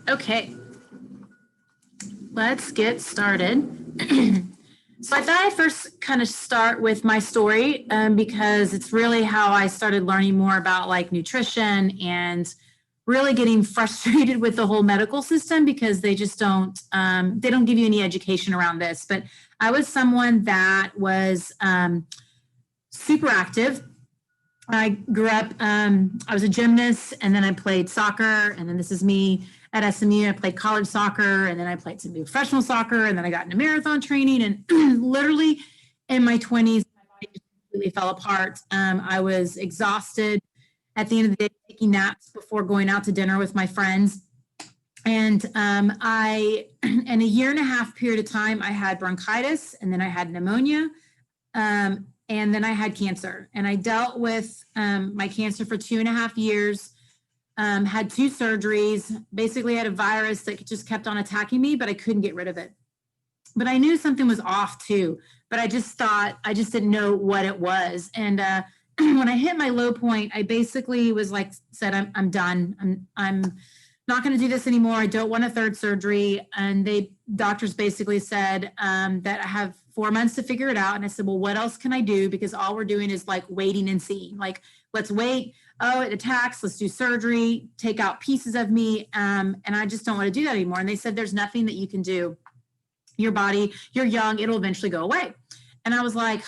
Okay, let's get started. So I thought I'd first kind of start with my story because it's really how I started learning more about like nutrition and really getting frustrated with the whole medical system because they don't give you any education around this. But I was someone that was super active. I grew up, I was a gymnast and then I played soccer. And then this is me at SMU. I played college soccer and then I played some professional soccer. And then I got into marathon training. And literally in my 20s, my body just completely fell apart. I was exhausted at the end of the day, taking naps before going out to dinner with my friends. And in a year and a half period of time, I had bronchitis and then I had pneumonia. And then I had cancer, and I dealt with my cancer for 2.5 years, had 2 surgeries, basically had a virus that just kept on attacking me, but I couldn't get rid of it. But I knew something was off too, but I just didn't know what it was. And when I hit my low point, I basically was like, said, I'm done. I'm not going to do this anymore. I don't want a 3rd surgery. And doctors basically said that I have 4 months to figure it out. And I said, well, what else can I do? Because all we're doing is like waiting and seeing. Like, let's wait. Oh, it attacks. Let's do surgery, take out pieces of me. And I just don't want to do that anymore. And they said, there's nothing that you can do. Your body, you're young, it'll eventually go away. And I was like,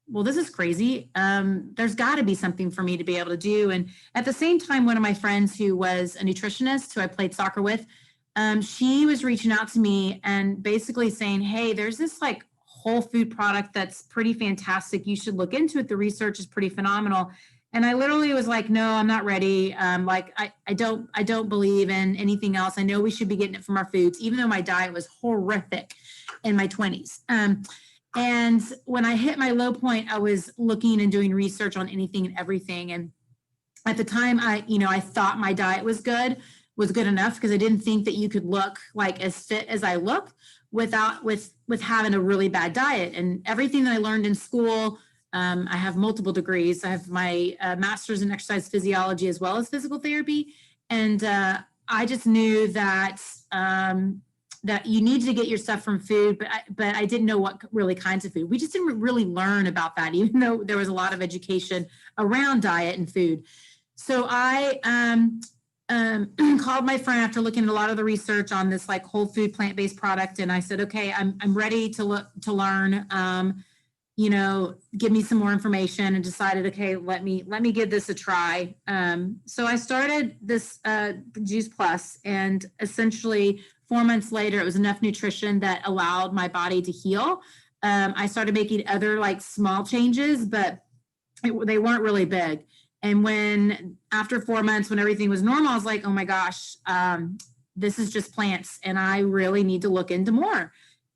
well, this is crazy. There's got to be something for me to be able to do. And at the same time, one of my friends who was a nutritionist who I played soccer with, she was reaching out to me and basically saying, hey, there's this like whole food product that's pretty fantastic. You should look into it. The research is pretty phenomenal. And I literally was like, no, I'm not ready. I don't believe in anything else. I know we should be getting it from our foods, even though my diet was horrific in my 20s. And when I hit my low point, I was looking and doing research on anything and everything. And at the time, I thought my diet was good enough because I didn't think that you could look like as fit as I look with having a really bad diet. And everything that I learned in school, I have multiple degrees. I have my master's in exercise physiology as well as physical therapy. And I just knew that that you need to get your stuff from food, but I didn't know what really kinds of food. We just didn't really learn about that, even though there was a lot of education around diet and food. So I called my friend after looking at a lot of the research on this like whole food plant-based product, and I said, okay, I'm ready to learn. Give me some more information, and decided, okay, let me give this a try. So I started this Juice Plus, and essentially 4 months later, it was enough nutrition that allowed my body to heal. I started making other like small changes, but they weren't really big. And after 4 months, when everything was normal, I was like, oh my gosh, this is just plants, and I really need to look into more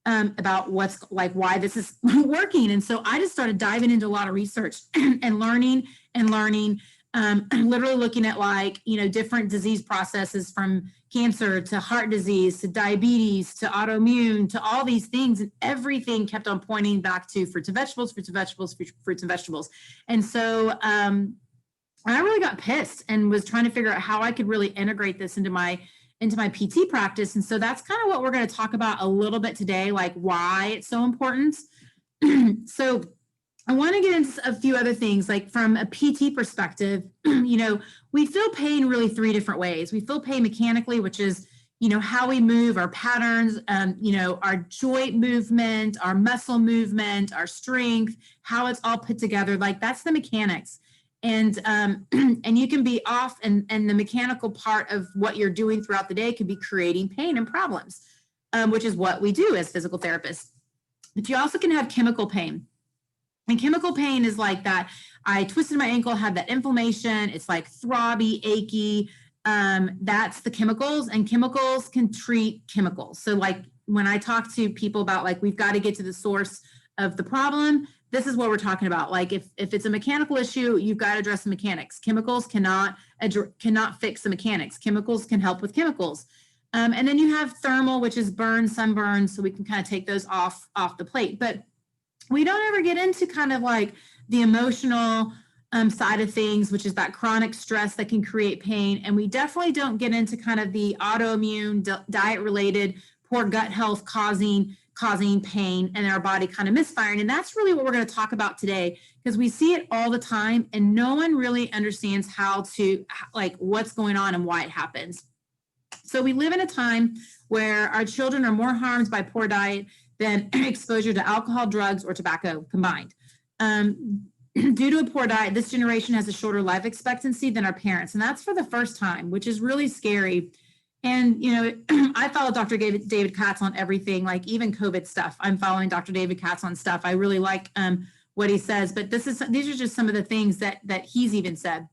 about why this is working. And so I just started diving into a lot of research and learning, literally looking at different disease processes, from cancer to heart disease to diabetes to autoimmune to all these things. And everything kept on pointing back to fruits and vegetables. And so I really got pissed and was trying to figure out how I could really integrate this into my PT practice. And so that's kind of what we're going to talk about a little bit today, like why it's so important. So I want to get into a few other things, like from a PT perspective. We feel pain really 3 different ways. We feel pain mechanically, which is, how we move, our patterns, our joint movement, our muscle movement, our strength, how it's all put together. Like that's the mechanics. And you can be off, and the mechanical part of what you're doing throughout the day could be creating pain and problems, which is what we do as physical therapists. But you also can have chemical pain. And chemical pain is like that. I twisted my ankle, had that inflammation. It's like throbby, achy. That's the chemicals, and chemicals can treat chemicals. So like when I talk to people about like, we've got to get to the source of the problem, this is what we're talking about. Like if it's a mechanical issue, you've got to address the mechanics. Chemicals cannot fix the mechanics. Chemicals can help with chemicals. And then you have thermal, which is burn, sunburn. So we can kind of take those off the plate. But we don't ever get into kind of like the emotional side of things, which is that chronic stress that can create pain. And we definitely don't get into kind of the autoimmune, diet related, poor gut health causing pain and our body kind of misfiring. And that's really what we're going to talk about today, because we see it all the time and no one really understands what's going on and why it happens. So we live in a time where our children are more harmed by poor diet than exposure to alcohol, drugs, or tobacco combined. Due to a poor diet, this generation has a shorter life expectancy than our parents. And that's for the first time, which is really scary. And, I follow Dr. David Katz on everything, like even COVID stuff. I'm following Dr. David Katz on stuff. I really like what he says, but these are just some of the things that he's even said.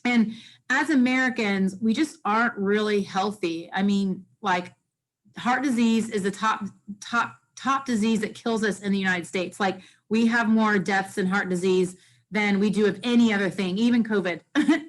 And as Americans, we just aren't really healthy. I mean, like heart disease is the top disease that kills us in the United States. Like we have more deaths in heart disease than we do of any other thing, even COVID,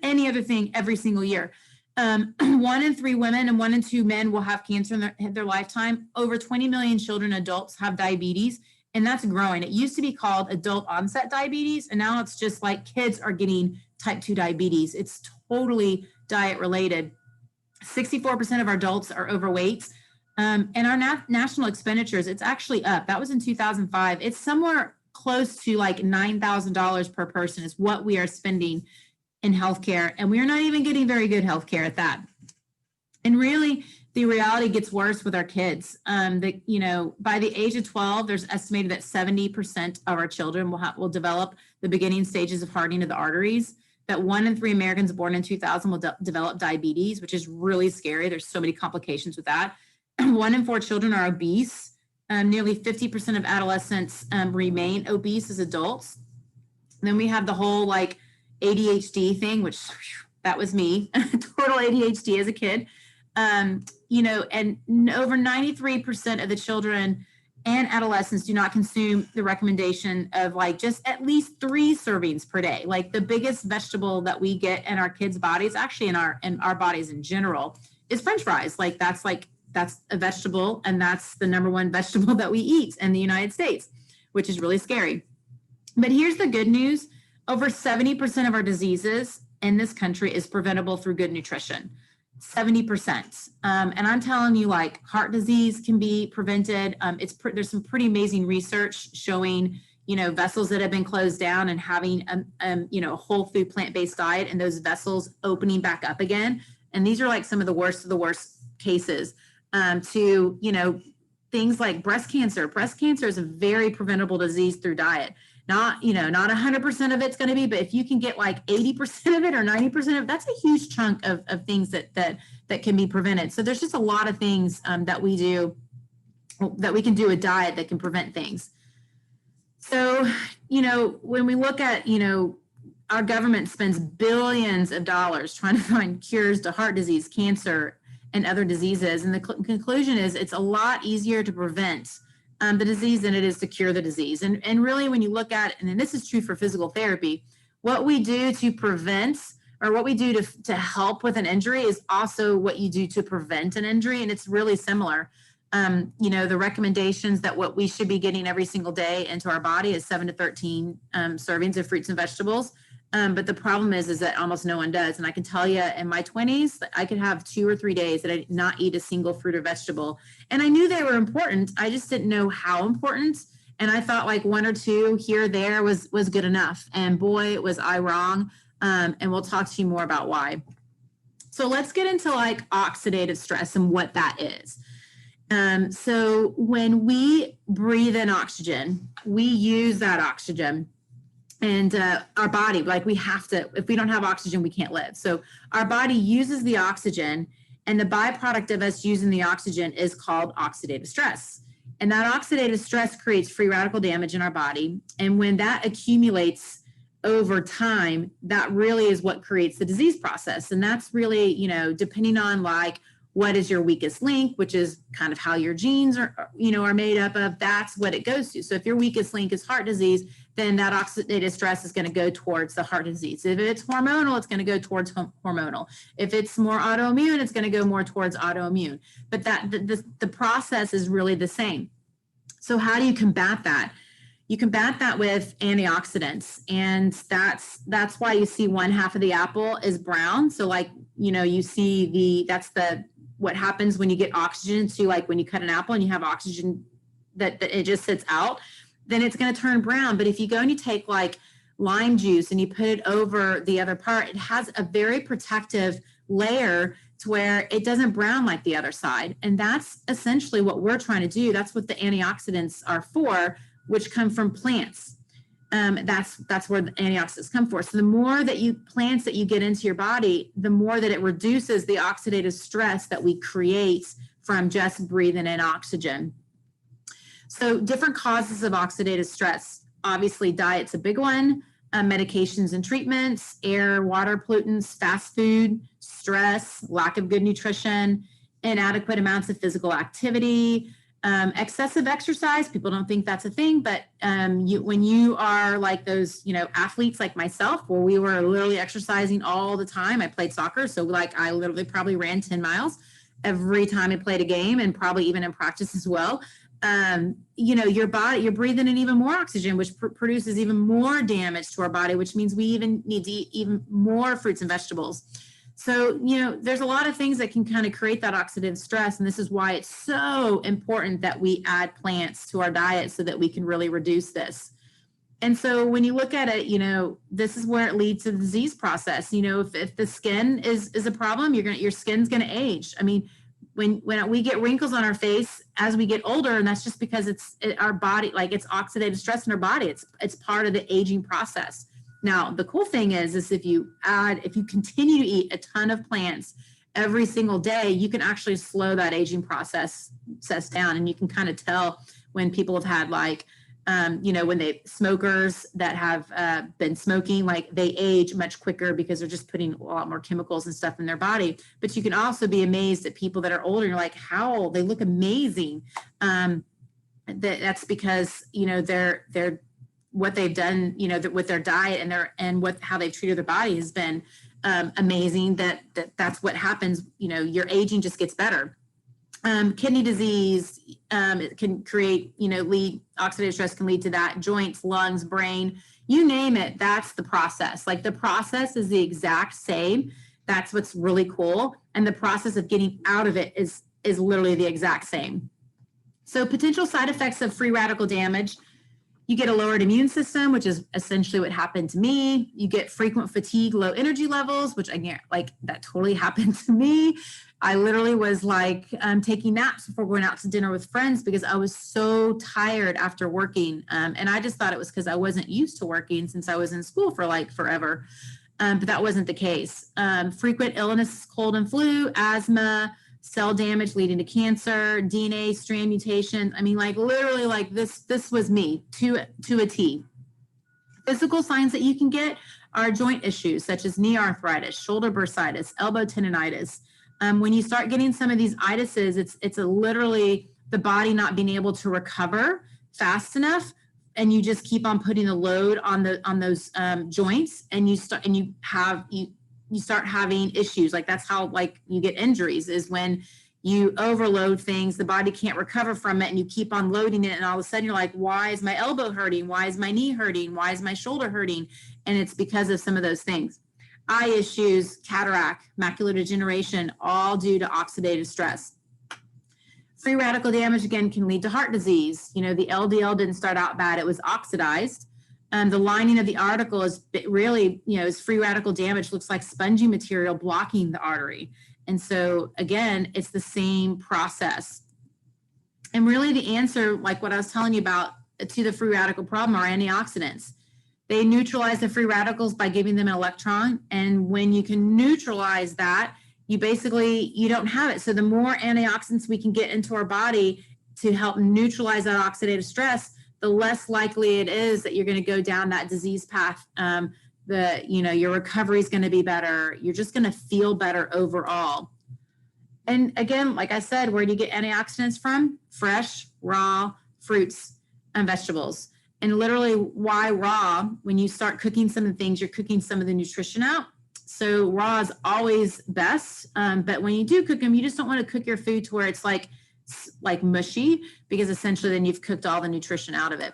any other thing every single year. 1 in 3 women and 1 in 2 men will have cancer in their lifetime. Over 20 million children, adults have diabetes, and that's growing. It used to be called adult onset diabetes, and now it's just like kids are getting type 2 diabetes. It's totally diet related. 64% of our adults are overweight. And our national expenditures, it's actually up. That was in 2005. It's somewhere close to like $9,000 per person is what we are spending in healthcare. And we are not even getting very good healthcare at that. And really, the reality gets worse with our kids. By the age of 12, there's estimated that 70% of our children will develop the beginning stages of hardening of the arteries. That 1 in 3 Americans born in 2000 will develop diabetes, which is really scary. There's so many complications with that. 1 in 4 children are obese. Nearly 50% of adolescents remain obese as adults. And then we have the whole like ADHD thing, which that was me, total ADHD as a kid. And over 93% of the children and adolescents do not consume the recommendation of like just at least 3 servings per day. Like the biggest vegetable that we get in our kids' bodies, actually in our bodies in general, is French fries. Like that's a vegetable, and that's the number 1 vegetable that we eat in the United States, which is really scary. But here's the good news. Over 70% of our diseases in this country is preventable through good nutrition. 70%. And I'm telling you, like heart disease can be prevented. There's some pretty amazing research showing, vessels that have been closed down and having, a whole food plant-based diet and those vessels opening back up again. And these are like some of the worst cases. To things like breast cancer. Breast cancer is a very preventable disease through diet. Not 100% of it's going to be, but if you can get like 80% of it or 90% of it, that's a huge chunk of things that can be prevented. So there's just a lot of things that we can do with diet that can prevent things. So, when we look at, our government spends billions of dollars trying to find cures to heart disease, cancer, and other diseases. And the conclusion is it's a lot easier to prevent the disease than it is to cure the disease. And really, when you look at it, and this is true for physical therapy, what we do to prevent or what we do to help with an injury is also what you do to prevent an injury. And it's really similar. The recommendations that what we should be getting every single day into our body is 7 to 13 servings of fruits and vegetables. But the problem is that almost no one does. And I can tell you in my 20s, I could have 2 or 3 days that I did not eat a single fruit or vegetable. And I knew they were important. I just didn't know how important. And I thought like 1 or 2 here or there was good enough. And boy, was I wrong. And we'll talk to you more about why. So let's get into like oxidative stress and what that is. So when we breathe in oxygen, we use that oxygen. And our body, like we have to, if we don't have oxygen, we can't live. So our body uses the oxygen, and the byproduct of us using the oxygen is called oxidative stress. And that oxidative stress creates free radical damage in our body. And when that accumulates over time, that really is what creates the disease process. And that's really, depending on like, what is your weakest link, which is kind of how your genes are made up of, that's what it goes to. So if your weakest link is heart disease, then that oxidative stress is going to go towards the heart disease. If it's hormonal, it's going to go towards hormonal. If it's more autoimmune, it's going to go more towards autoimmune. But the process is really the same. So how do you combat that? You combat that with antioxidants, and that's why you see one half of the apple is brown. So like, you see what happens when you get oxygen to, like when you cut an apple and you have oxygen that it just sits out, then it's going to turn brown. But if you go and you take like lime juice and you put it over the other part, it has a very protective layer to where it doesn't brown like the other side. And that's essentially what we're trying to do. That's what the antioxidants are for, which come from plants. That's where the antioxidants come for. So the more that plants that you get into your body, the more that it reduces the oxidative stress that we create from just breathing in oxygen. So different causes of oxidative stress. Obviously, diet's a big one. Medications and treatments, air, water pollutants, fast food, stress, lack of good nutrition, inadequate amounts of physical activity, excessive exercise. People don't think that's a thing, but when you are like those, athletes like myself, where we were literally exercising all the time. I played soccer, so like I literally probably ran 10 miles every time I played a game, and probably even in practice as well. Your body, you're breathing in even more oxygen, which produces even more damage to our body, which means we even need to eat even more fruits and vegetables. So, there's a lot of things that can kind of create that oxidative stress. And this is why it's so important that we add plants to our diet so that we can really reduce this. And so when you look at it, this is where it leads to the disease process. If the skin is a problem, your skin's going to age. I mean, when we get wrinkles on our face as we get older, and that's just because our body, like it's oxidative stress in our body. It's part of the aging process. Now, the cool thing is if you continue to eat a ton of plants every single day, you can actually slow that aging process down. And you can kind of tell when people have had when smokers that have been smoking, like they age much quicker because they're just putting a lot more chemicals and stuff in their body. But you can also be amazed at people that are older. You're like, how they look amazing. That's because, they're what they've done, with their diet and how they've treated their body has been amazing. That's what happens. Your aging just gets better. Kidney disease, it can create, oxidative stress can lead to that. Joints, lungs, brain, you name it. That's the process. Like the process is the exact same. That's what's really cool. And the process of getting out of it is literally the exact same. So potential side effects of free radical damage. You get a lowered immune system, which is essentially what happened to me. You get frequent fatigue, low energy levels, which that totally happened to me. I literally was taking naps before going out to dinner with friends because I was so tired after working. And I just thought it was because I wasn't used to working since I was in school for forever. But that wasn't the case. Frequent illness, cold and flu, asthma, cell damage leading to cancer, DNA strand mutations. I mean, literally this was me to a T. Physical signs that you can get are joint issues such as knee arthritis, shoulder bursitis, elbow tendonitis. When you start getting some of these itises, it's literally the body not being able to recover fast enough, and you just keep on putting the load on those joints, and you start having issues. That's how you get injuries, is when you overload things, the body can't recover from it, and you keep on loading it, and all of a sudden you're like, why is my elbow hurting? Why is my knee hurting? Why is my shoulder hurting? And it's because of some of those things. Eye issues, cataract, macular degeneration, all due to oxidative stress. Free radical damage, again, can lead to heart disease. The LDL didn't start out bad, it was oxidized. The lining of the article is really, is free radical damage, looks like spongy material blocking the artery. And so again, it's the same process. And really the answer, like what I was telling you about to the free radical problem, are antioxidants. They neutralize the free radicals by giving them an electron. And when you can neutralize that, you don't have it. So the more antioxidants we can get into our body to help neutralize that oxidative stress, the less likely it is that you're going to go down that disease path. Your recovery is going to be better. You're just going to feel better overall. And again, like I said, where do you get antioxidants from? Fresh, raw fruits and vegetables. And literally, why raw? When you start cooking some of the things, you're cooking some of the nutrition out. So raw is always best. But when you do cook them, you just don't want to cook your food to where it's like mushy, because essentially then you've cooked all the nutrition out of it.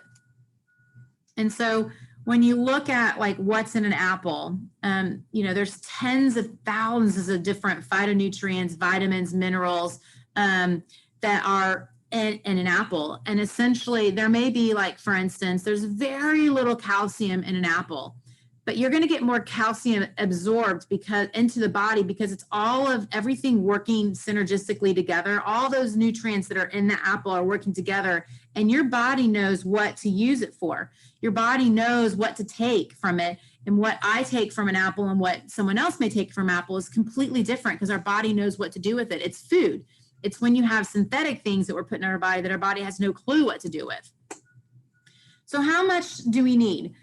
And so when you look at like what's in an apple, there's tens of thousands of different phytonutrients, vitamins, minerals that are in an apple. And essentially there may be, like, for instance, there's very little calcium in an apple, but you're going to get more calcium absorbed into the body because it's all of everything working synergistically together. All those nutrients that are in the apple are working together, and your body knows what to use it for. Your body knows what to take from it, and what I take from an apple and what someone else may take from apple is completely different because our body knows what to do with it. It's food. It's when you have synthetic things that we're putting in our body that our body has no clue what to do with. So how much do we need?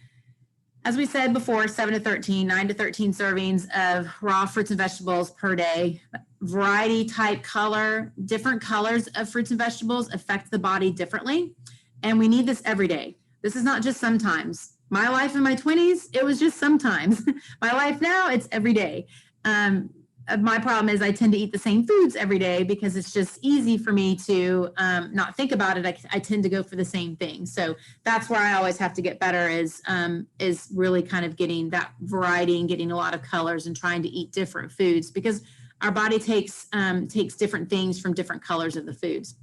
As we said before, 7 to 13, 9 to 13 servings of raw fruits and vegetables per day. Variety, type, color, different colors of fruits and vegetables affect the body differently. And we need this every day. This is not just sometimes. My life in my 20s, it was just sometimes. My life now, it's every day. My problem is I tend to eat the same foods every day because it's just easy for me to not think about it. I tend to go for the same thing. So that's where I always have to get better is really kind of getting that variety and getting a lot of colors and trying to eat different foods because our body takes different things from different colors of the foods.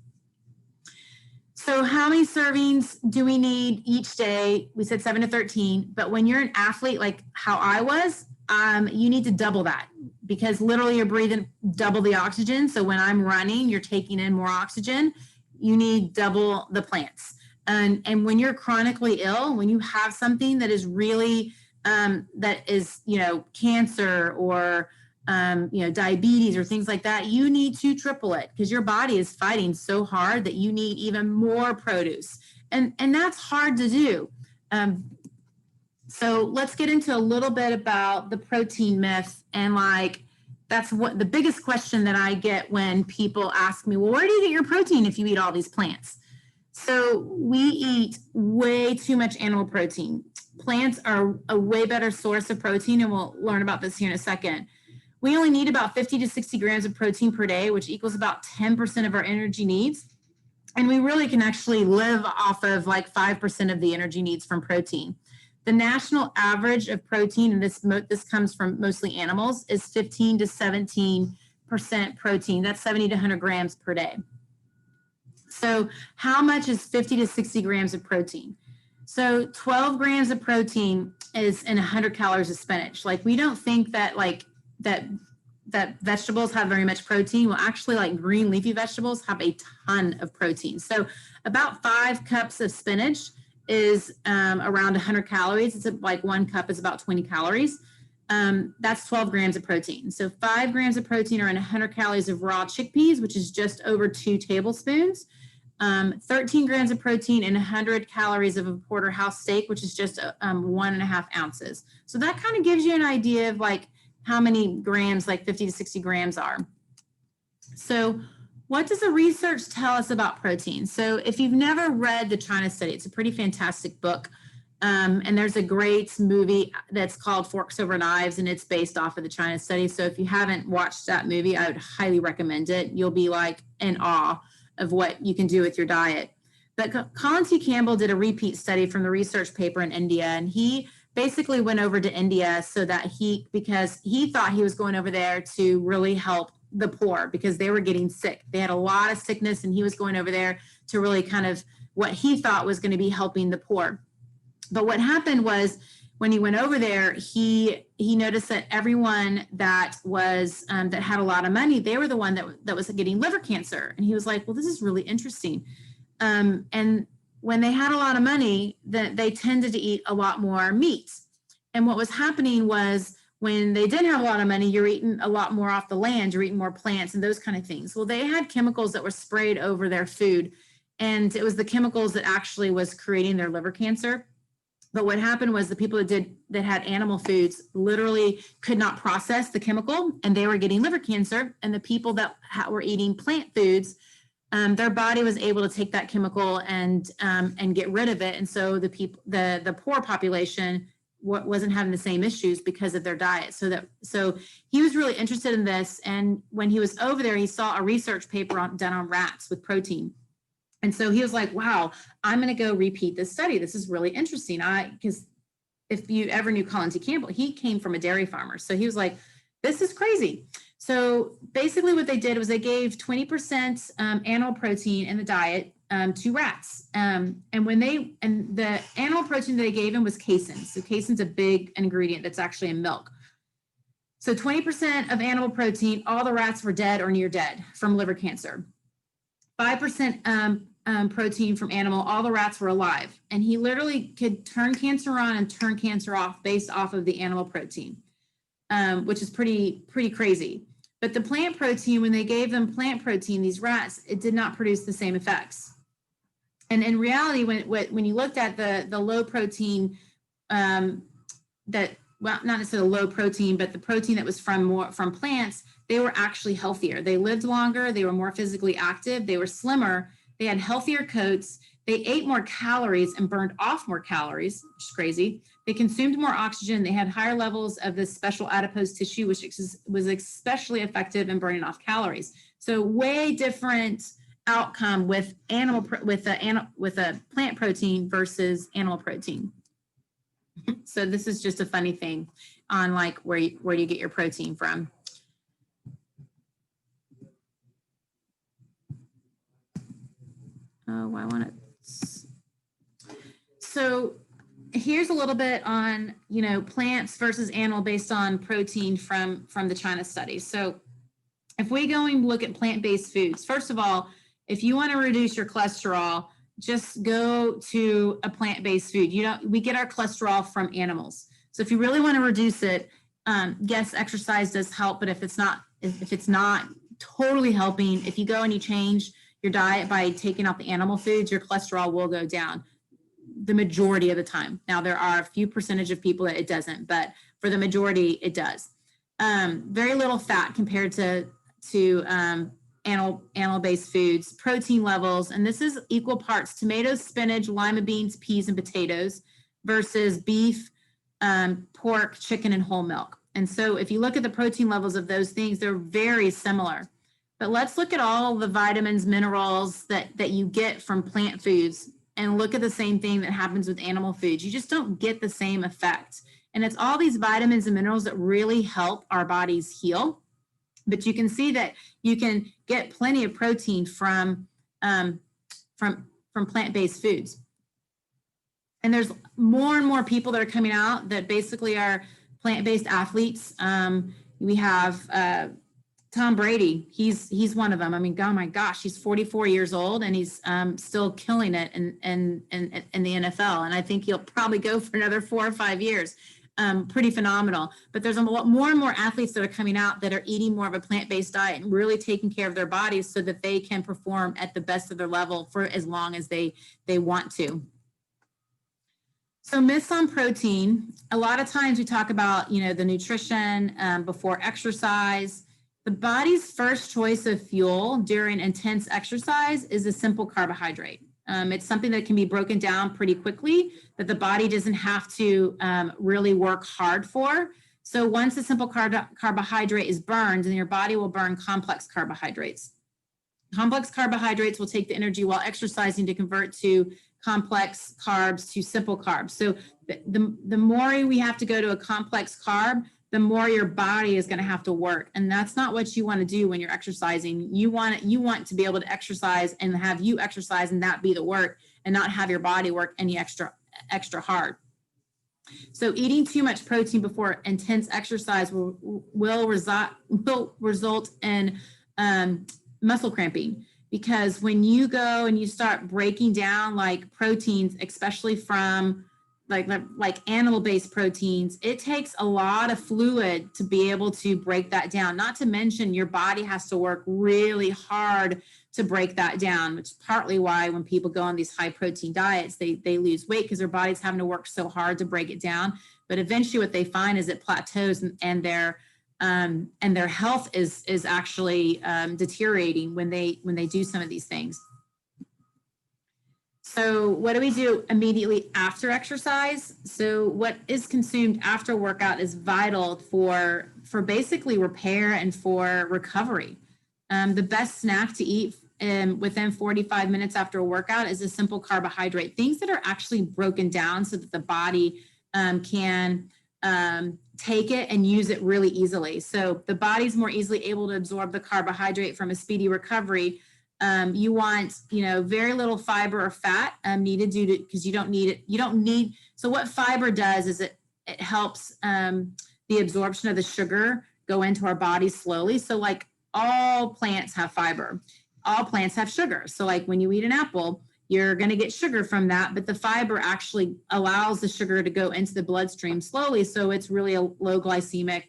So how many servings do we need each day? We said 7 to 13, but when you're an athlete like how I was, you need to double that because literally you're breathing double the oxygen. So when I'm running, you're taking in more oxygen. You need double the plants. And when you're chronically ill, when you have something that is really, that is, cancer or, diabetes or things like that, you need to triple it because your body is fighting so hard that you need even more produce. And that's hard to do. So let's get into a little bit about the protein myth. And that's what the biggest question that I get when people ask me, well, where do you get your protein if you eat all these plants? So we eat way too much animal protein. Plants are a way better source of protein, and we'll learn about this here in a second. We only need about 50 to 60 grams of protein per day, which equals about 10% of our energy needs. And we really can actually live off of like 5% of the energy needs from protein. The national average of protein, and this comes from mostly animals, is 15 to 17% protein. That's 70 to 100 grams per day. So how much is 50 to 60 grams of protein? So 12 grams of protein is in 100 calories of spinach. Like, we don't think that that vegetables have very much protein. Well, actually, like green leafy vegetables have a ton of protein. So about 5 cups of spinach is around 100 calories. It's like 1 cup is about 20 calories. That's 12 grams of protein. So 5 grams of protein are in 100 calories of raw chickpeas, which is just over 2 tablespoons. 13 grams of protein and 100 calories of a porterhouse steak, which is just 1.5 ounces. So that kind of gives you an idea of like how many grams, like 50 to 60 grams are. So what does the research tell us about protein? So if you've never read the China Study, it's a pretty fantastic book. And there's a great movie that's called Forks Over Knives, and it's based off of the China Study. So if you haven't watched that movie, I would highly recommend it. You'll be like in awe of what you can do with your diet. But Colin T. Campbell did a repeat study from the research paper in India, and he basically went over to India because he thought he was going over there to really help the poor because they were getting sick. They had a lot of sickness, and he was going over there to really kind of what he thought was going to be helping the poor. But what happened was when he went over there, he noticed that everyone that was that had a lot of money, they were the one that was getting liver cancer. And he was like, well, this is really interesting. And when they had a lot of money, they tended to eat a lot more meat. And what was happening was when they didn't have a lot of money, you're eating a lot more off the land, you're eating more plants and those kind of things. Well, they had chemicals that were sprayed over their food, and it was the chemicals that actually was creating their liver cancer. But what happened was the people that had animal foods literally could not process the chemical, and they were getting liver cancer. And the people that were eating plant foods, their body was able to take that chemical and get rid of it. And so the poor population wasn't having the same issues because of their diet. So he was really interested in this. And when he was over there, he saw a research paper done on rats with protein. And so he was like, wow, I'm going to go repeat this study. This is really interesting. Because if you ever knew Colin T. Campbell, he came from a dairy farmer. So he was like, this is crazy. So basically what they did was they gave 20% animal protein in the diet to rats. And the animal protein that they gave him was casein. So casein's a big ingredient that's actually in milk. So 20% of animal protein, all the rats were dead or near dead from liver cancer. 5% protein from animal, all the rats were alive. And he literally could turn cancer on and turn cancer off based off of the animal protein, which is pretty crazy. But the plant protein, when they gave them plant protein, these rats, it did not produce the same effects. And in reality, when you looked at the low protein, well, not necessarily low protein, but the protein that was from plants, they were actually healthier. They lived longer. They were more physically active. They were slimmer. They had healthier coats. They ate more calories and burned off more calories, which is crazy. They consumed more oxygen. They had higher levels of this special adipose tissue, which was especially effective in burning off calories. So way different outcome with a plant protein versus animal protein. So this is just a funny thing on like where you get your protein from. Oh, I want to. So here's a little bit on, plants versus animal based on protein from the China studies. So if we go and look at plant-based foods, first of all, if you want to reduce your cholesterol, just go to a plant-based food. We get our cholesterol from animals. So if you really want to reduce it, yes, exercise does help, but if it's not totally helping, if you go and you change your diet by taking out the animal foods, your cholesterol will go down the majority of the time. Now, there are a few percentage of people that it doesn't, but for the majority, it does. Very little fat compared to animal-based foods, protein levels, and this is equal parts tomatoes, spinach, lima beans, peas, and potatoes versus beef, pork, chicken, and whole milk. And so if you look at the protein levels of those things, they're very similar. But let's look at all the vitamins, minerals that you get from plant foods and look at the same thing that happens with animal foods. You just don't get the same effect. And it's all these vitamins and minerals that really help our bodies heal. But you can see that you can get plenty of protein from plant-based foods. And there's more and more people that are coming out that basically are plant-based athletes. We have Tom Brady. He's one of them. I mean, oh my gosh, he's 44 years old and he's still killing it in the NFL. And I think he'll probably go for another 4 or 5 years. Pretty phenomenal. But there's a lot more and more athletes that are coming out that are eating more of a plant-based diet and really taking care of their bodies so that they can perform at the best of their level for as long as they want to. So myths on protein. A lot of times we talk about, the nutrition before exercise. The body's first choice of fuel during intense exercise is a simple carbohydrate. It's something that can be broken down pretty quickly, that the body doesn't have to really work hard for. So once a simple carbohydrate is burned, then your body will burn complex carbohydrates. Complex carbohydrates will take the energy while exercising to convert to complex carbs to simple carbs. So the more we have to go to a complex carb, the more your body is going to have to work. And that's not what you want to do when you're exercising. You want to be able to exercise and have you exercise and that be the work and not have your body work any extra hard. So eating too much protein before intense exercise will result in muscle cramping, because when you go and you start breaking down like proteins, especially from like animal-based proteins, it takes a lot of fluid to be able to break that down. Not to mention your body has to work really hard to break that down, which is partly why when people go on these high protein diets, they lose weight because their body's having to work so hard to break it down. But eventually what they find is it plateaus and their health is actually deteriorating when they do some of these things. So what do we do immediately after exercise? So what is consumed after workout is vital for basically repair and for recovery. The best snack to eat within 45 minutes after a workout is a simple carbohydrate, things that are actually broken down so that the body can take it and use it really easily. So the body's more easily able to absorb the carbohydrate from a speedy recovery. You want, very little fiber or fat needed because you don't need it. So what fiber does is it helps the absorption of the sugar go into our body slowly. So like all plants have fiber, all plants have sugar. So like when you eat an apple, you're going to get sugar from that, but the fiber actually allows the sugar to go into the bloodstream slowly. So it's really a low glycemic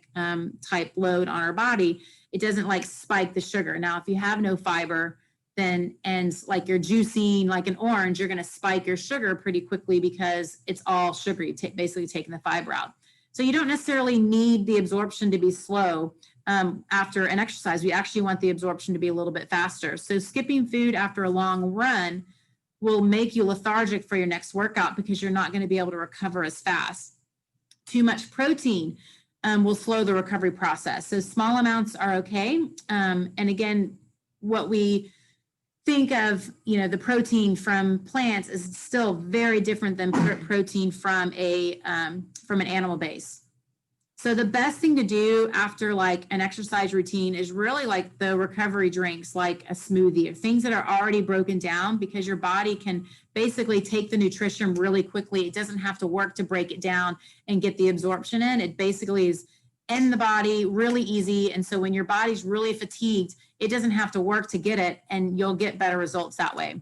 type load on our body. It doesn't like spike the sugar. Now, if you have no fiber, then, and like you're juicing like an orange, you're going to spike your sugar pretty quickly because it's all sugar. You basically taking the fiber out. So you don't necessarily need the absorption to be slow after an exercise. We actually want the absorption to be a little bit faster. So skipping food after a long run will make you lethargic for your next workout because you're not going to be able to recover as fast. Too much protein will slow the recovery process. So small amounts are okay. And again, what we think of, the protein from plants is still very different than protein from an animal base. So the best thing to do after like an exercise routine is really like the recovery drinks, like a smoothie or things that are already broken down, because your body can basically take the nutrition really quickly. It doesn't have to work to break it down and get the absorption in. It basically is in the body really easy. And so when your body's really fatigued, it doesn't have to work to get it, and you'll get better results that way.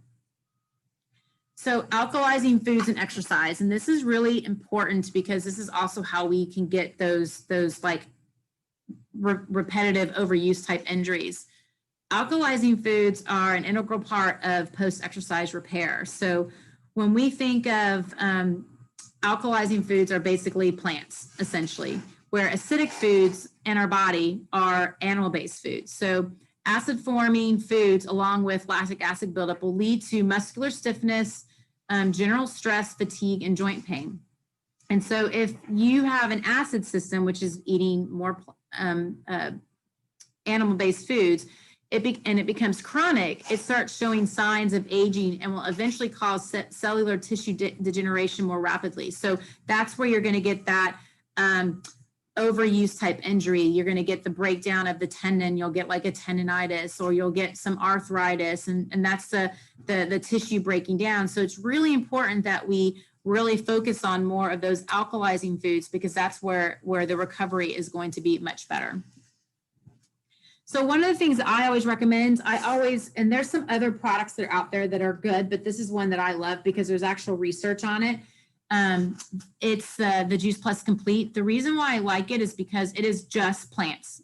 So alkalizing foods and exercise, and this is really important because this is also how we can get those like repetitive overuse type injuries. Alkalizing foods are an integral part of post-exercise repair. So when we think of alkalizing foods are basically plants, essentially, where acidic foods in our body are animal-based foods. So acid-forming foods along with lactic acid buildup will lead to muscular stiffness, general stress, fatigue, and joint pain. And so if you have an acid system, which is eating more animal-based foods, it becomes chronic, it starts showing signs of aging and will eventually cause cellular tissue degeneration more rapidly. So that's where you're going to get that overuse type injury. You're going to get the breakdown of the tendon. You'll get like a tendonitis, or you'll get some arthritis, and that's the tissue breaking down. So it's really important that we really focus on more of those alkalizing foods, because that's where the recovery is going to be much better. So one of the things that I always recommend, and there's some other products that are out there that are good, but this is one that I love because there's actual research on it. It's the Juice Plus Complete. The reason why I like it is because it is just plants.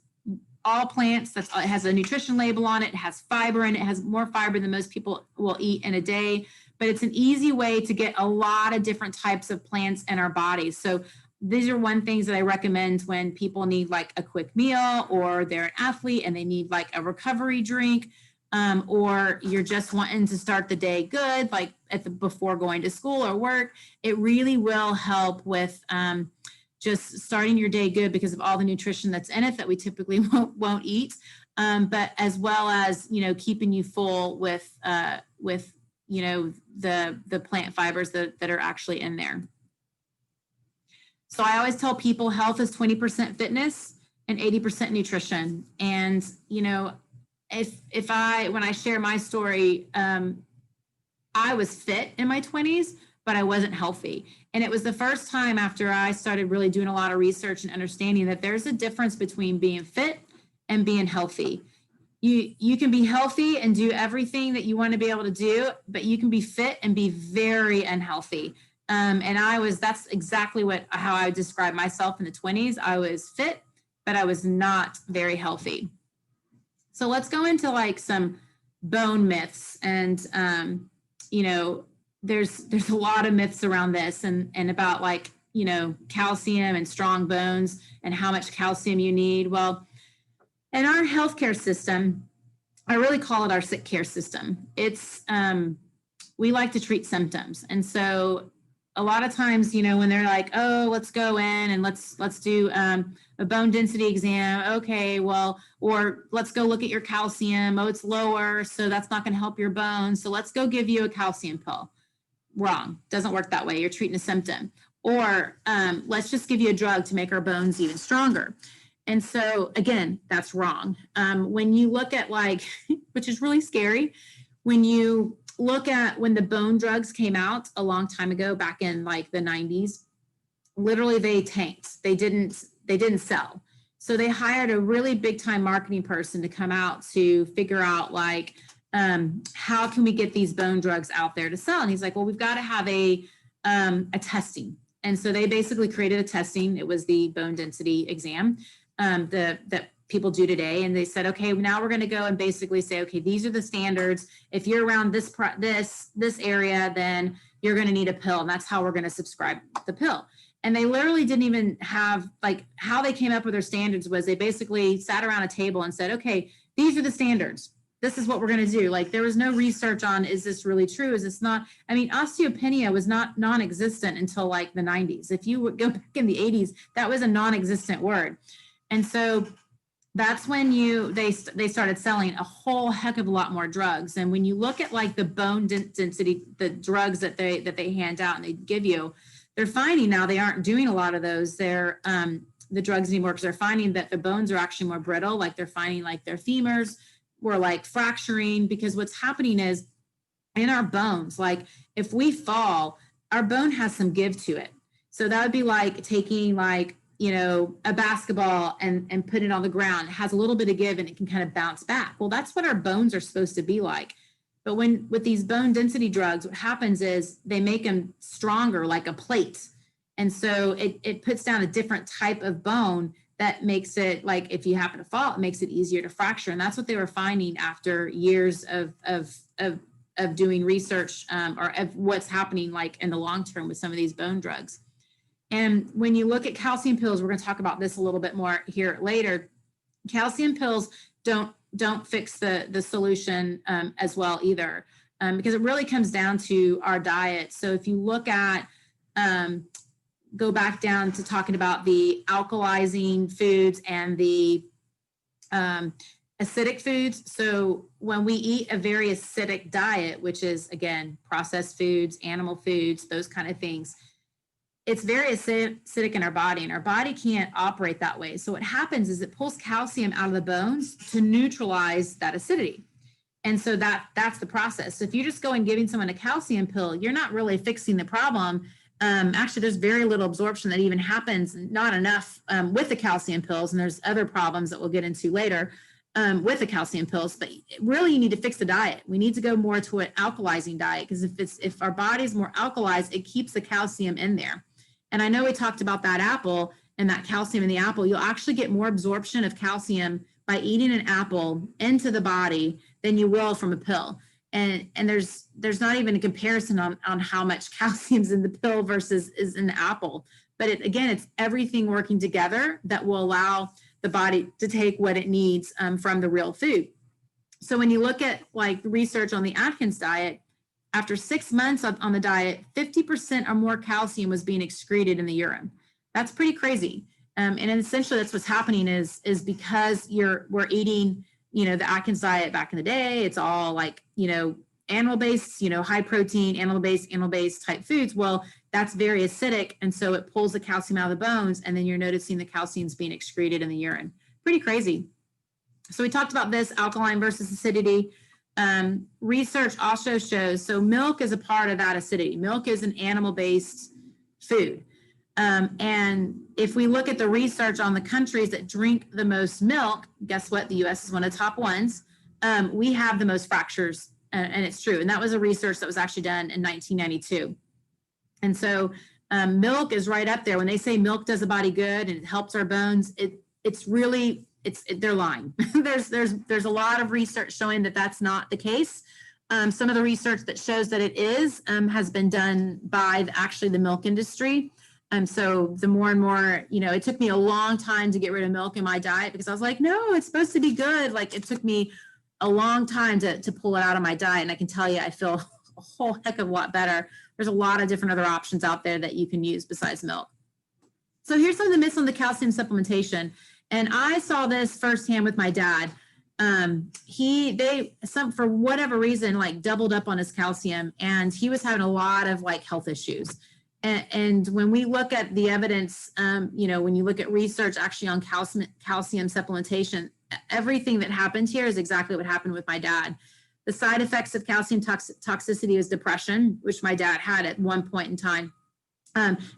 All plants. It has a nutrition label on it. It has fiber in it. It has more fiber than most people will eat in a day. But it's an easy way to get a lot of different types of plants in our bodies. So these are one things that I recommend when people need like a quick meal, or they're an athlete and they need like a recovery drink. Or you're just wanting to start the day good, like before going to school or work. It really will help with just starting your day good because of all the nutrition that's in it that we typically won't eat, but as well as keeping you full with the plant fibers that are actually in there. So I always tell people health is 20% fitness and 80% nutrition. And when I share my story, I was fit in my 20s, but I wasn't healthy. And it was the first time after I started really doing a lot of research and understanding that there's a difference between being fit and being healthy. You can be healthy and do everything that you want to be able to do, but you can be fit and be very unhealthy. And that's exactly how I would describe myself in the 20s. I was fit, but I was not very healthy. So let's go into like some bone myths, and there's a lot of myths around this and about like calcium and strong bones and how much calcium you need. Well, in our healthcare system, I really call it our sick care system. It's we like to treat symptoms, and so a lot of times, you know, when they're like, oh, let's go in and let's do a bone density exam. Okay, well, or let's go look at your calcium. Oh, it's lower, so that's not going to help your bones. So let's go give you a calcium pill. Wrong. Doesn't work that way. You're treating a symptom. Or let's just give you a drug to make our bones even stronger. And so again, that's wrong. When you look at like, which is really scary, when you look at when the bone drugs came out a long time ago, back in like the 90s, literally they tanked. They didn't sell. So they hired a really big time marketing person to come out to figure out like, how can we get these bone drugs out there to sell? And he's like, well, we've got to have a testing. And so they basically created a testing. It was the bone density exam that people do today. And they said, okay, now we're going to go and basically say, okay, these are the standards. If you're around this area, then you're going to need a pill. And that's how we're going to subscribe the pill. And they literally didn't even have, like, how they came up with their standards was they basically sat around a table and said, okay, these are the standards. This is what we're going to do. Like, there was no research on, is this really true? Is this not? I mean, osteopenia was not non-existent until like the 90s. If you would go back in the 80s, that was a non-existent word. And so that's when they started selling a whole heck of a lot more drugs. And when you look at like the bone density, the drugs that they hand out and they give you, they're finding now they aren't doing a lot of those. They're the drugs anymore, because they're finding that the bones are actually more brittle. Like, they're finding like their femurs were like fracturing, because what's happening is in our bones, like if we fall, our bone has some give to it. So that would be like taking like, you know, a basketball and put it on the ground. It has a little bit of give and it can kind of bounce back. Well, that's what our bones are supposed to be like. But with these bone density drugs, what happens is they make them stronger, like a plate. And so it puts down a different type of bone that makes it, like, if you happen to fall, it makes it easier to fracture. And that's what they were finding after years of doing research or of what's happening like in the long term with some of these bone drugs. And when you look at calcium pills, we're going to talk about this a little bit more here later. Calcium pills don't fix the solution as well either, because it really comes down to our diet. So if you look at, go back down to talking about the alkalizing foods and the acidic foods. So when we eat a very acidic diet, which is, again, processed foods, animal foods, those kind of things, it's very acidic in our body, and our body can't operate that way. So what happens is it pulls calcium out of the bones to neutralize that acidity. And so that's the process. So if you're just going giving someone a calcium pill, you're not really fixing the problem. Actually, there's very little absorption that even happens, not enough with the calcium pills. And there's other problems that we'll get into later with the calcium pills. But really, you need to fix the diet. We need to go more to an alkalizing diet, because if our body's more alkalized, it keeps the calcium in there. And I know we talked about that apple and that calcium in the apple. You'll actually get more absorption of calcium by eating an apple into the body than you will from a pill. And there's not even a comparison on how much calcium's in the pill versus is in the apple. But again, it's everything working together that will allow the body to take what it needs from the real food. So when you look at like research on the Atkins diet, after 6 months on the diet, 50% or more calcium was being excreted in the urine. That's pretty crazy. And essentially that's what's happening is because we're eating, you know, the Atkins diet back in the day. It's all like, you know, animal-based, you know, high protein, animal-based type foods. Well, that's very acidic. And so it pulls the calcium out of the bones. And then you're noticing the calcium's being excreted in the urine. Pretty crazy. So we talked about this, alkaline versus acidity. Research also shows, so milk is a part of that acidity. Milk is an animal-based food. And if we look at the research on the countries that drink the most milk, guess what? The US is one of the top ones. We have the most fractures, and it's true. And that was a research that was actually done in 1992. And so milk is right up there. When they say milk does the body good and it helps our bones, they're lying. there's a lot of research showing that that's not the case. Some of the research that shows that it is has been done by actually the milk industry. So the more and more, you know, it took me a long time to get rid of milk in my diet, because I was like, no, it's supposed to be good. Like, it took me a long time to pull it out of my diet. And I can tell you, I feel a whole heck of a lot better. There's a lot of different other options out there that you can use besides milk. So here's some of the myths on the calcium supplementation. And I saw this firsthand with my dad. For whatever reason, like doubled up on his calcium, and he was having a lot of like health issues. And when we look at the evidence, when you look at research actually on calcium supplementation, everything that happened here is exactly what happened with my dad. The side effects of calcium toxicity was depression, which my dad had at one point in time.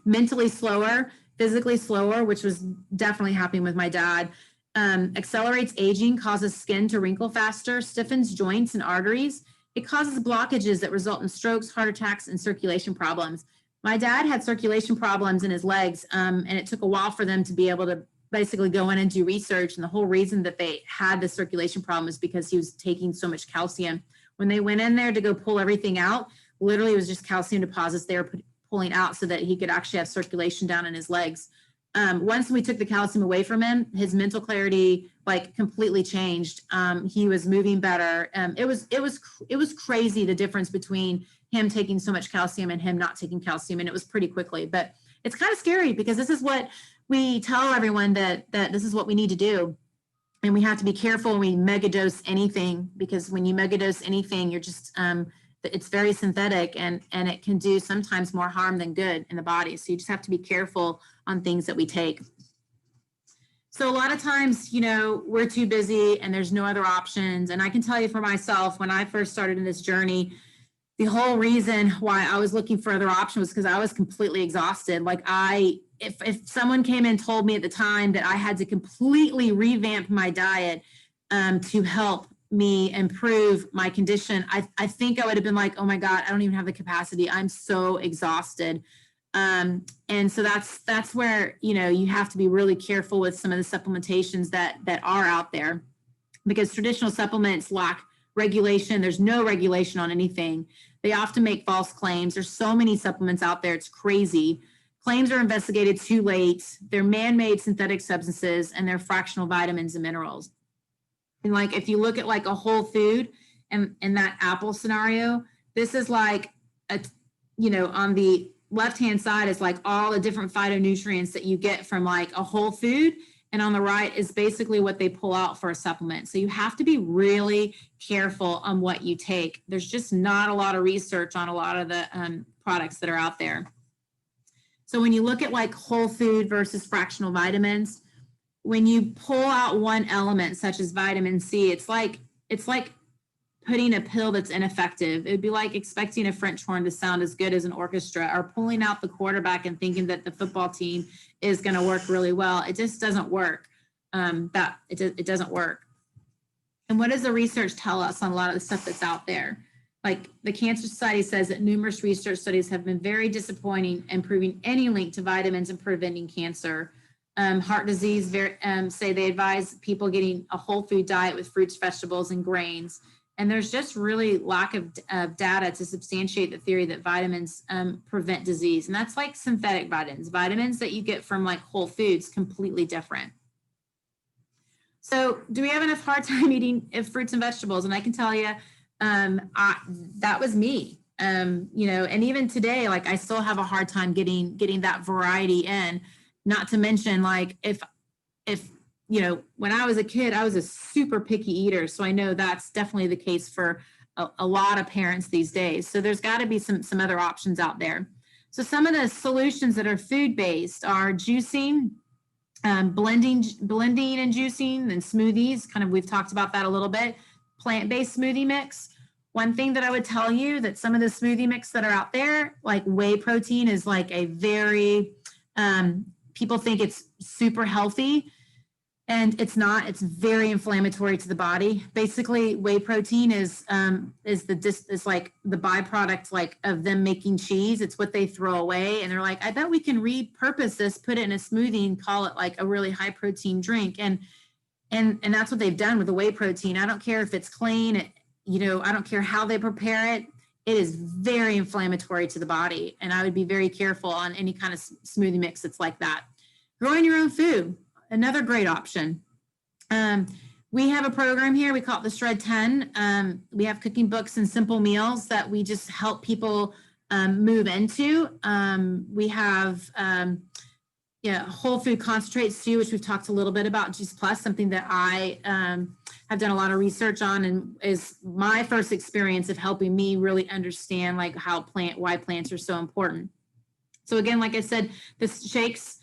Mentally slower, physically slower, which was definitely happening with my dad. Accelerates aging, causes skin to wrinkle faster, stiffens joints and arteries. It causes blockages that result in strokes, heart attacks, and circulation problems. My dad had circulation problems in his legs, and it took a while for them to be able to basically go in and do research. And the whole reason that they had the circulation problem is because he was taking so much calcium. When they went in there to go pull everything out, literally it was just calcium deposits they were pulling out so that he could actually have circulation down in his legs. Once we took the calcium away from him, his mental clarity like completely changed. He was moving better. It was crazy the difference between him taking so much calcium and him not taking calcium, and it was pretty quickly. But it's kind of scary because this is what we tell everyone that this is what we need to do, and we have to be careful when we megadose anything, because when you megadose anything, you're just it's very synthetic, and it can do sometimes more harm than good in the body. So you just have to be careful on things that we take. So a lot of times, we're too busy and there's no other options. And I can tell you for myself, when I first started in this journey, the whole reason why I was looking for other options was because I was completely exhausted. Like if someone came and told me at the time that I had to completely revamp my diet to help me improve my condition, I think I would have been like, oh my God, I don't even have the capacity. I'm so exhausted. And so that's where, you have to be really careful with some of the supplementations that are out there, because traditional supplements lack regulation. There's no regulation on anything. They often make false claims. There's so many supplements out there. It's crazy. Claims are investigated too late. They're man-made synthetic substances, and they're fractional vitamins and minerals. And like, if you look at like a whole food and in that apple scenario, this is like, on the left-hand side is like all the different phytonutrients that you get from like a whole food. And on the right is basically what they pull out for a supplement. So you have to be really careful on what you take. There's just not a lot of research on a lot of the products that are out there. So when you look at like whole food versus fractional vitamins, when you pull out one element such as vitamin C, it's like putting a pill that's ineffective. It would be like expecting a French horn to sound as good as an orchestra, or pulling out the quarterback and thinking that the football team is going to work really well. It just doesn't work. It doesn't work. And what does the research tell us on a lot of the stuff that's out there? Like the Cancer Society says that numerous research studies have been very disappointing in proving any link to vitamins and preventing cancer. Heart disease, say they advise people getting a whole food diet with fruits, vegetables, and grains. And there's just really lack of data to substantiate the theory that vitamins prevent disease. And that's like synthetic vitamins. Vitamins that you get from like whole foods, completely different. So do we have enough hard time eating fruits and vegetables? And I can tell you, that was me. And even today, like I still have a hard time getting that variety in. Not to mention, like if when I was a kid, I was a super picky eater. So I know that's definitely the case for a lot of parents these days. So there's got to be some other options out there. So some of the solutions that are food-based are juicing, blending and juicing, and smoothies. We've talked about that a little bit. Plant-based smoothie mix. One thing that I would tell you that some of the smoothie mix that are out there, like whey protein, is like a very, people think it's super healthy. And it's not. It's very inflammatory to the body. Basically, whey protein is like the byproduct like of them making cheese. It's what they throw away, and they're like, I bet we can repurpose this, put it in a smoothie, and call it like a really high protein drink. And that's what they've done with the whey protein. I don't care if it's clean. I don't care how they prepare it. It is very inflammatory to the body, and I would be very careful on any kind of smoothie mix that's like that. Growing your own food. Another great option. We have a program here. We call it the Shred 10. We have cooking books and simple meals that we just help people move into. We have whole food concentrates too, which we've talked a little bit about. Juice Plus, something that I have done a lot of research on, and is my first experience of helping me really understand like why plants are so important. So again, like I said, the shakes,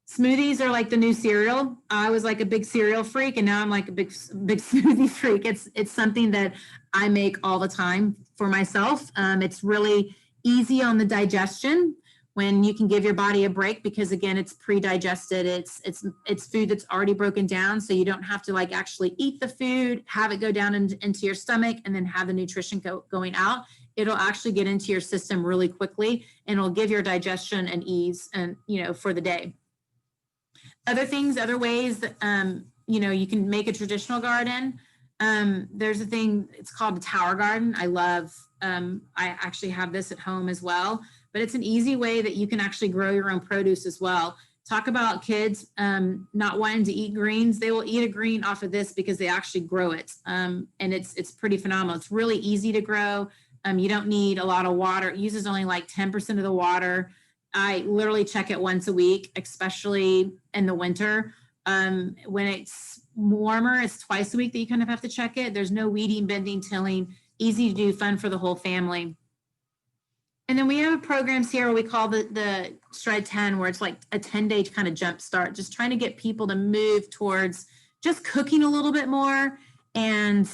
smoothies are like the new cereal. I was like a big cereal freak, and now I'm like a big smoothie freak. It's something that I make all the time for myself. It's really easy on the digestion when you can give your body a break, because again, it's pre-digested. It's food that's already broken down, so you don't have to like actually eat the food, have it go down into your stomach, and then have the nutrition going out. It'll actually get into your system really quickly, and it'll give your digestion an ease and for the day. Other ways that, you can make a traditional garden. There's a thing, it's called a tower garden. I actually have this at home as well, but it's an easy way that you can actually grow your own produce as well. Talk about kids not wanting to eat greens. They will eat a green off of this because they actually grow it. And it's pretty phenomenal. It's really easy to grow. You don't need a lot of water. It uses only like 10% of the water. I literally check it once a week, especially in the winter. When it's warmer, it's twice a week that you kind of have to check it. There's no weeding, bending, tilling, easy to do, fun for the whole family. And then we have programs here where we call the Shred 10, where it's like a 10-day kind of jump start, just trying to get people to move towards just cooking a little bit more and,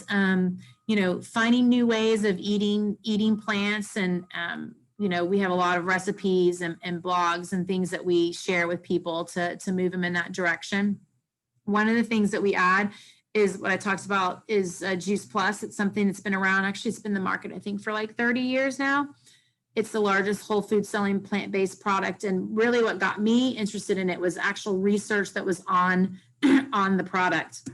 finding new ways of eating plants. And, we have a lot of recipes and blogs and things that we share with people to move them in that direction. One of the things that we add is what I talked about is Juice Plus. It's something that's been around. Actually, it's been in the market, I think, for like 30 years now. It's the largest whole food selling plant-based product. And really what got me interested in it was actual research that was on the product.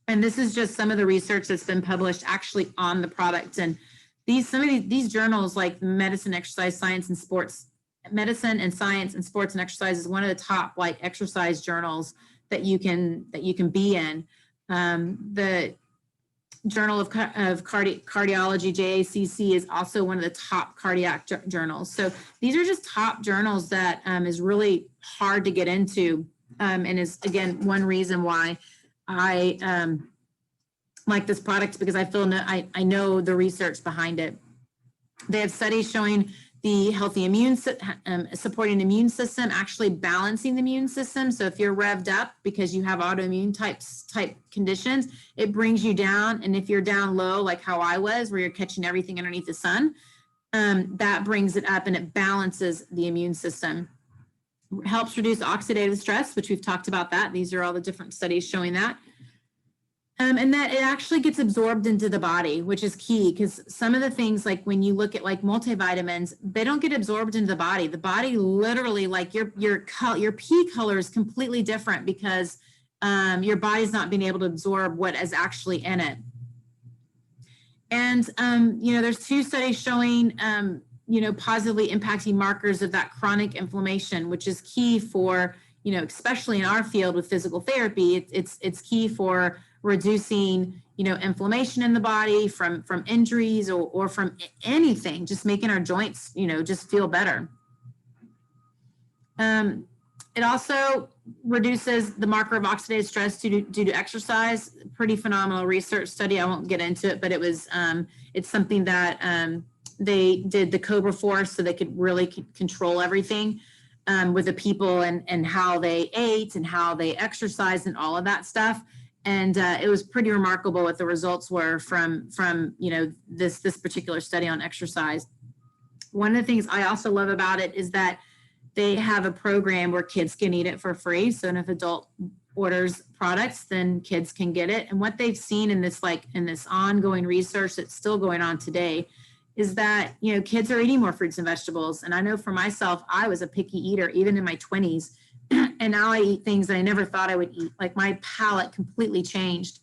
And this is just some of the research that's been published actually on the product. And some of these journals, like Medicine, Exercise, Science, and Sports, Medicine and Science and Sports and Exercise is one of the top like exercise journals that you can be in. The Journal of Cardiology, JACC, is also one of the top cardiac journals. So these are just top journals that is really hard to get into, and is again one reason why I like this product, because I know the research behind it. They have studies showing the healthy supporting immune system, actually balancing the immune system. So if you're revved up because you have autoimmune type conditions, it brings you down. And if you're down low, like how I was, where you're catching everything underneath the sun, that brings it up and it balances the immune system. Helps reduce oxidative stress, which we've talked about that. These are all the different studies showing that. And that it actually gets absorbed into the body, which is key, because some of the things, like when you look at like multivitamins, they don't get absorbed into the body. The body literally, like your pee color is completely different because your body's not being able to absorb what is actually in it. And, there's 2 studies showing, positively impacting markers of that chronic inflammation, which is key for, especially in our field with physical therapy, it's key for reducing, inflammation in the body from injuries or from anything, just making our joints, just feel better. It also reduces the marker of oxidative stress due to exercise. Pretty phenomenal research study. I won't get into it, but it was, it's something that they did the Cobra Force so they could really control everything with the people and how they ate and how they exercised and all of that stuff. And it was pretty remarkable what the results were from this particular study on exercise. One of the things I also love about it is that they have a program where kids can eat it for free. So if adult orders products, then kids can get it. And what they've seen in this ongoing research that's still going on today is that, kids are eating more fruits and vegetables. And I know for myself, I was a picky eater, even in my 20s. And now I eat things that I never thought I would eat. Like my palate completely changed.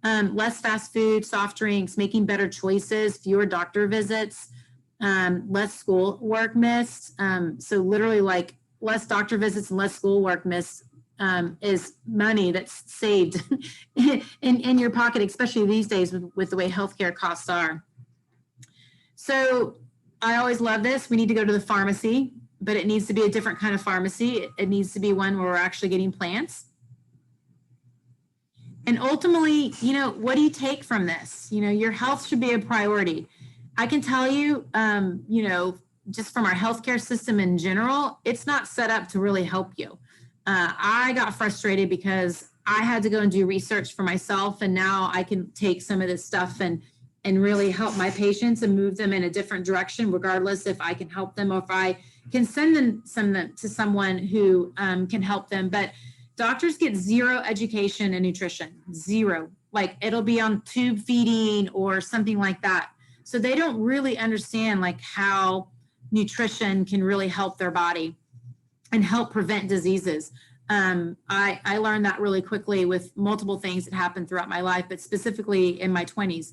Less fast food, soft drinks, making better choices, fewer doctor visits, less school work missed. So literally like less doctor visits and less school work missed is money that's saved in your pocket, especially these days with the way healthcare costs are. So I always love this. We need to go to the pharmacy, but it needs to be a different kind of pharmacy. It needs to be one where we're actually getting plants. And ultimately, what do you take from this? Your health should be a priority. I can tell you, just from our healthcare system in general, it's not set up to really help you. I got frustrated because I had to go and do research for myself, and now I can take some of this stuff and really help my patients and move them in a different direction, regardless if I can help them or if I can send them to someone who can help them. But doctors get zero education in nutrition, zero. Like it'll be on tube feeding or something like that. So they don't really understand like how nutrition can really help their body and help prevent diseases. I learned that really quickly with multiple things that happened throughout my life, but specifically in my 20s.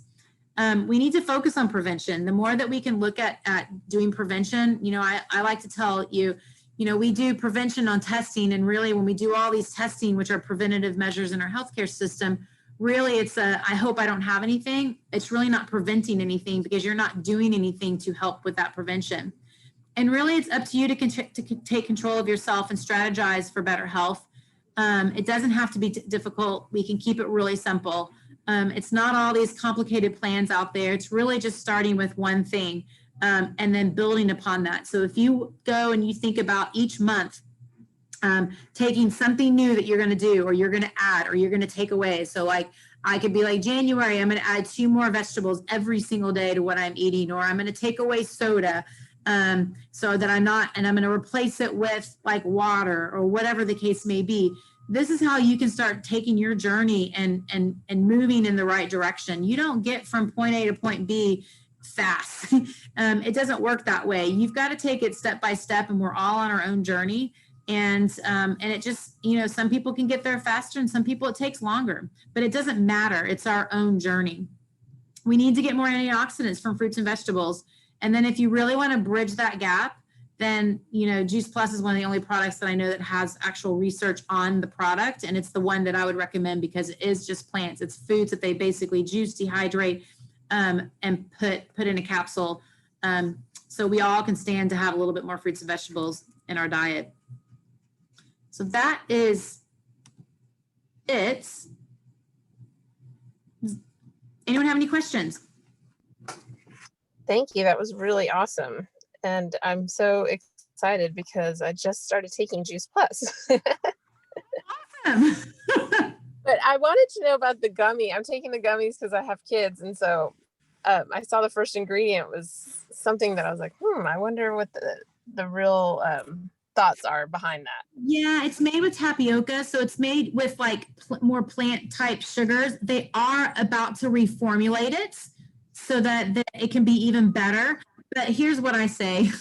We need to focus on prevention. The more that we can look at doing prevention, I like to tell you, we do prevention on testing, and really when we do all these testing, which are preventative measures in our healthcare system, really it's I hope I don't have anything. It's really not preventing anything because you're not doing anything to help with that prevention. And really it's up to you to take control of yourself and strategize for better health. It doesn't have to be difficult. We can keep it really simple. It's not all these complicated plans out there. It's really just starting with one thing and then building upon that. So if you go and you think about each month, taking something new that you're going to do, or you're going to add, or you're going to take away. So like I could be like, January, I'm going to add 2 more vegetables every single day to what I'm eating, or I'm going to take away soda so that I'm not, and I'm going to replace it with like water or whatever the case may be. This is how you can start taking your journey and moving in the right direction. You don't get from point A to point B fast. It doesn't work that way. You've got to take it step by step, and we're all on our own journey. And it just, some people can get there faster and some people it takes longer, but it doesn't matter. It's our own journey. We need to get more antioxidants from fruits and vegetables. And then if you really want to bridge that gap, then, Juice Plus is one of the only products that I know that has actual research on the product. And it's the one that I would recommend because it is just plants. It's foods that they basically juice, dehydrate, and put in a capsule. So we all can stand to have a little bit more fruits and vegetables in our diet. So that is it. Anyone have any questions? Thank you. That was really awesome. And I'm so excited because I just started taking Juice Plus. Awesome. But I wanted to know about the gummy. I'm taking the gummies because I have kids. And so I saw the first ingredient was something that I was like, I wonder what the real thoughts are behind that. Yeah, it's made with tapioca. So it's made with like more plant type sugars. They are about to reformulate it so that it can be even better. But here's what I say.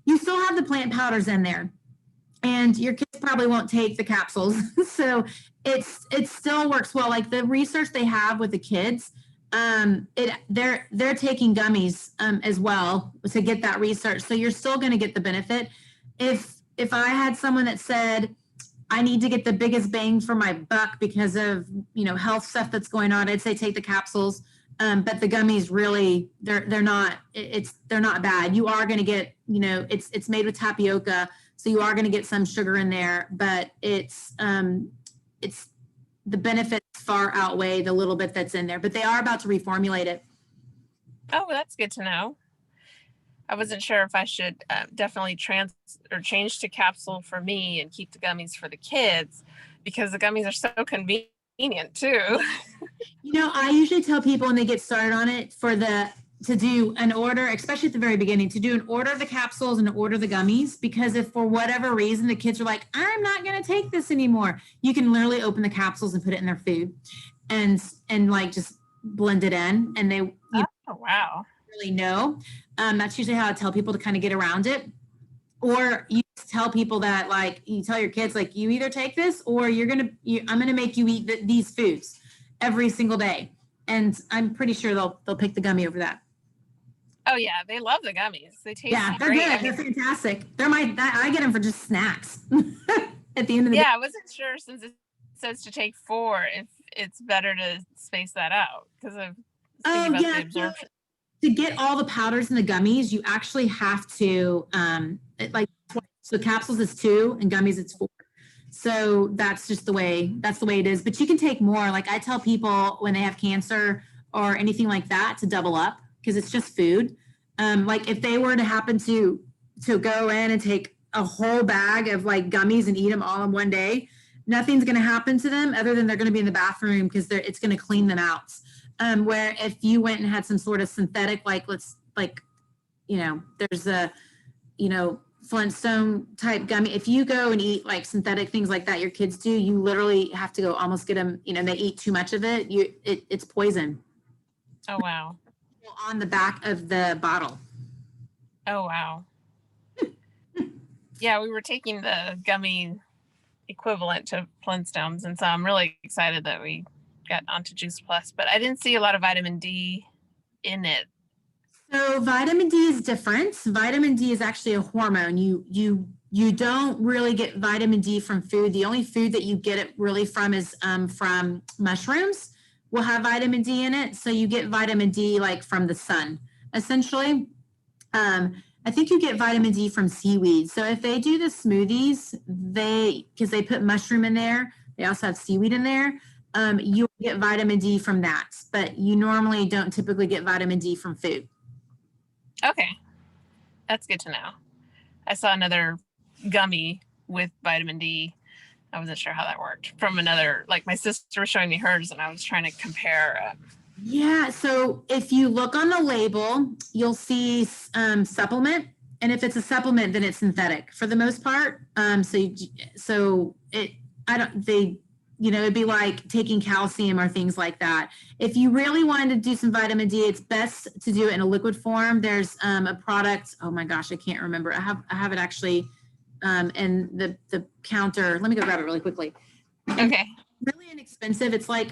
You still have the plant powders in there, and your kids probably won't take the capsules. So it still works well. Like the research they have with the kids, they're taking gummies as well to get that research. So you're still going to get the benefit. If I had someone that said, I need to get the biggest bang for my buck because of, health stuff that's going on, I'd say take the capsules. But the gummies really, they're not bad. You are going to get, it's made with tapioca. So you are going to get some sugar in there, but it's the benefits far outweigh the little bit that's in there, but they are about to reformulate it. Oh, that's good to know. I wasn't sure if I should definitely change to capsule for me and keep the gummies for the kids, because the gummies are so convenient too. I usually tell people when they get started on it to do an order, especially at the very beginning, to do an order of the capsules and order the gummies, because if for whatever reason the kids are like, I'm not going to take this anymore, you can literally open the capsules and put it in their food and like just blend it in, and they wow, really know. That's usually how I tell people to kind of get around it. Or you tell people that, like, you tell your kids, like, you either take this or I'm going to make you eat these foods every single day. And I'm pretty sure they'll pick the gummy over that. Oh yeah, they love the gummies. They taste they're great. good. They're fantastic. I get them for just snacks. at the end of the day. Yeah, I wasn't sure since it says to take 4 if it's better to space that out because of Oh, thinking about yeah. the absorption. To get all the powders and the gummies, you actually have to so capsules is 2 and gummies it's 4. So that's just the way it is. But you can take more. Like I tell people when they have cancer or anything like that to double up because it's just food. Like if they were to happen to go in and take a whole bag of like gummies and eat them all in one day, nothing's going to happen to them other than they're going to be in the bathroom because it's going to clean them out. Where if you went and had some sort of synthetic, there's a, Flintstone type gummy. If you go and eat like synthetic things like that, your kids do, you literally have to go almost get them, they eat too much of it. It's poison. Oh, wow. On the back of the bottle. Oh, wow. Yeah, we were taking the gummy equivalent to Flintstones. And so I'm really excited that we got onto Juice Plus, but I didn't see a lot of vitamin D in it. So vitamin D is different. Vitamin D is actually a hormone. You don't really get vitamin D from food. The only food that you get it really from is from mushrooms will have vitamin D in it. So you get vitamin D like from the sun, essentially. I think you get vitamin D from seaweed. So if they do the smoothies, because they put mushroom in there, they also have seaweed in there. You'll get vitamin D from that, but you normally don't typically get vitamin D from food. Okay. That's good to know. I saw another gummy with vitamin D. I wasn't sure how that worked from another, like my sister was showing me hers and I was trying to compare. Yeah. So if you look on the label, you'll see supplement. And if it's a supplement, then it's synthetic for the most part. It'd be like taking calcium or things like that. If you really wanted to do some vitamin D, it's best to do it in a liquid form. There's a product. Oh my gosh, I can't remember. I have it actually in the counter. Let me go grab it really quickly. Okay. Really inexpensive. It's like,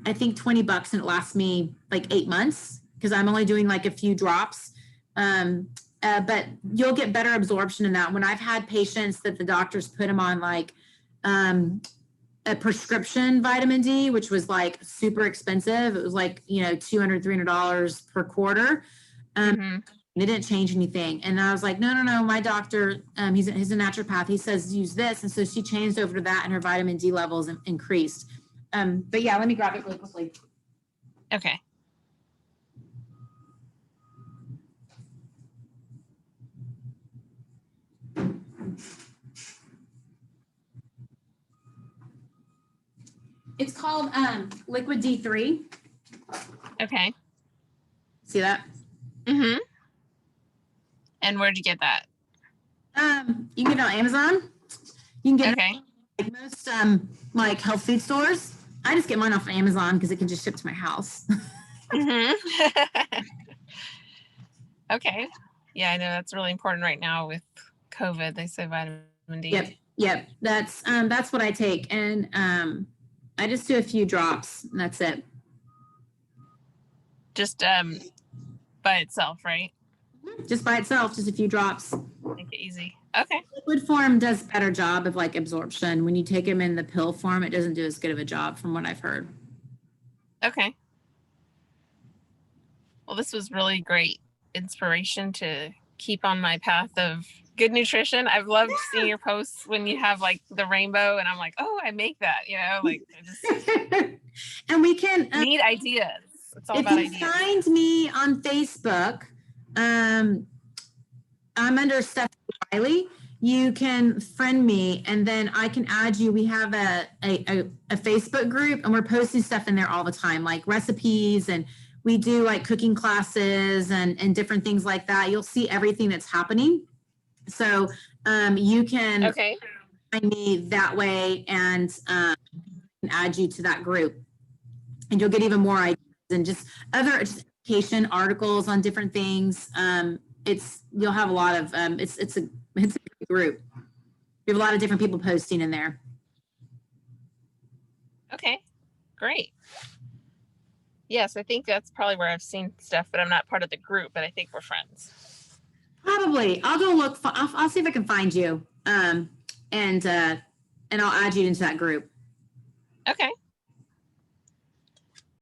I think $20 and it lasts me like 8 months because I'm only doing like a few drops. But you'll get better absorption in that. When I've had patients that the doctors put them on like a prescription vitamin D, which was like super expensive. It was like, $200, $300 per quarter. It didn't change anything. And I was like, no, my doctor, he's a naturopath. He says, use this. And so she changed over to that and her vitamin D levels increased. But yeah, let me grab it really quickly. Okay. It's called Liquid D3. Okay. See that? Mm-hmm. And where'd you get that? You can get it on Amazon. You can get Okay. it like most like health food stores. I just get mine off of Amazon because it can just ship to my house. Mm-hmm. Okay. Yeah, I know that's really important right now with COVID. They say vitamin D. Yep. That's what I take, and I just do a few drops, and that's it. Just by itself, right? Just by itself, just a few drops. Make it easy. Okay. Liquid form does a better job of like absorption. When you take them in the pill form, it doesn't do as good of a job from what I've heard. Okay. Well, this was really great inspiration to keep on my path of good nutrition. I've loved seeing your posts when you have like the rainbow and I'm like, oh, I make that, like I just and we can need ideas. It's all if about you ideas. find me on Facebook, I'm under Stephanie Riley. You can friend me and then I can add you. We have a Facebook group and we're posting stuff in there all the time, like recipes, and we do like cooking classes and different things like that. You'll see everything that's happening. So you can find me that way and add you to that group. And you'll get even more ideas and just other education articles on different things. You'll have a lot of it's a group. We have a lot of different people posting in there. Okay, great. Yes, I think that's probably where I've seen stuff, but I'm not part of the group, but I think we're friends. Probably. I'll go look. I'll see if I can find you. And and I'll add you into that group. Okay.